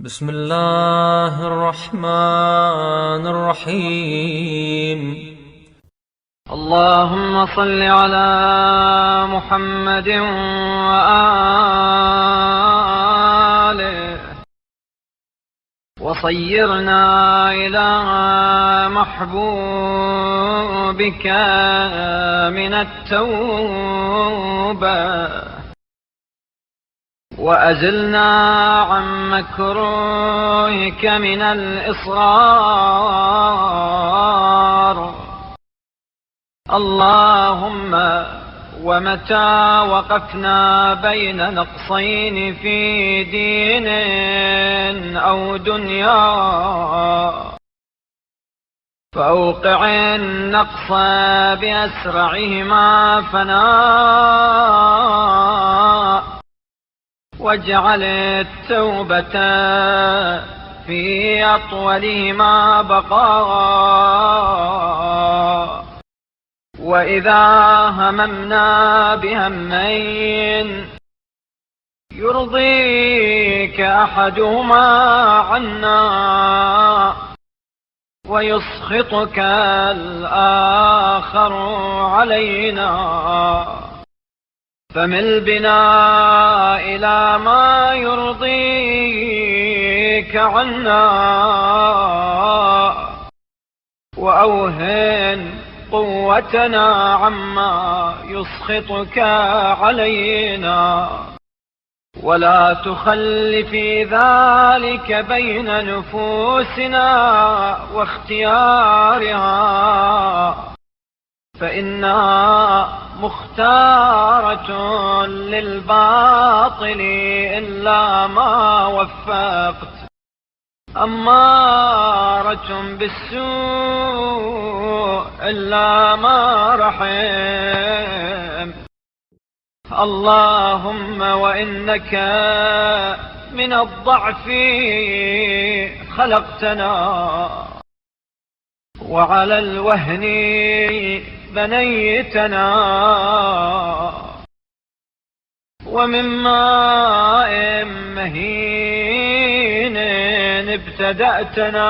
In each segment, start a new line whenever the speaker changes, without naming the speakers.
بسم الله الرحمن الرحيم.
اللهم صل على محمد وآله وصيرنا إلى محبوبك من التوبة وأزلنا عن مكروهك من الإصرار. اللهم ومتى وقفنا بين نقصين في دين أو دنيا فأوقع النقص بأسرعهما فناء، واجعل التوبة في أطولهما بقاء. وإذا هممنا بهمين يرضيك أحدهما عنا ويسخطك الآخر علينا، فمل بنا إلى ما يرضيك عنا وأوهن قوتنا عما يسخطك علينا، ولا تخل في ذلك بين نفوسنا واختيارها، فإنها مختارة للباطل إلا ما وفقت، أمارة بالسوء إلا ما رحم. اللهم وإنك من الضعف خلقتنا، وعلى الوهن بنيتنا، ومن ماء مهين ابتدأتنا،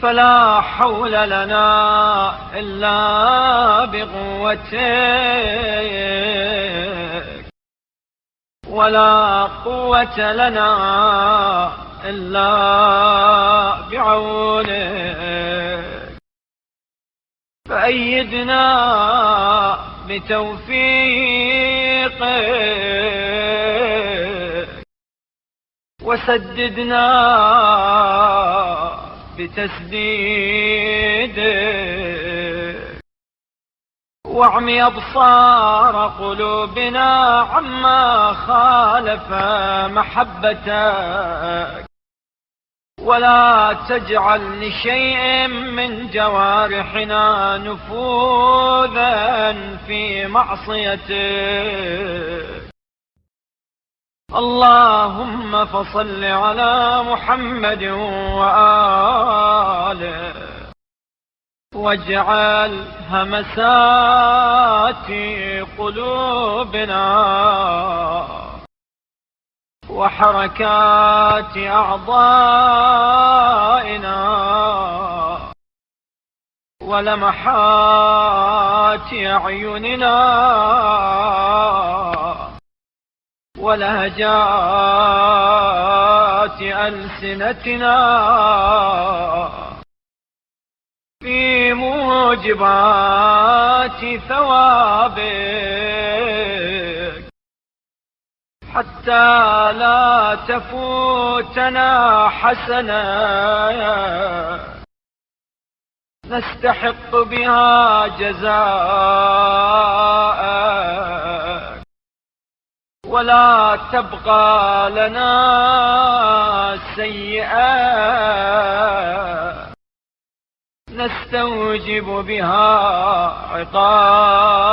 فلا حول لنا إلا بقوتك، ولا قوة لنا إلا بعونك، فأيدنا بتوفيقك وسددنا بتسديدك، واعمي أبصار قلوبنا عما خالف محبتك، ولا تجعل لشيء من جوارحنا نفوذا في معصيتك. اللهم فصل على محمد وآله، واجعل همسات قلوبنا وحركات أعضائنا ولمحات أعيننا ولهجات ألسنتنا في موجبات ثوابك، حتى لا تفوتنا حسنة نستحق بها جزاءك، ولا تبقى لنا سيئة نستوجب بها عقابك.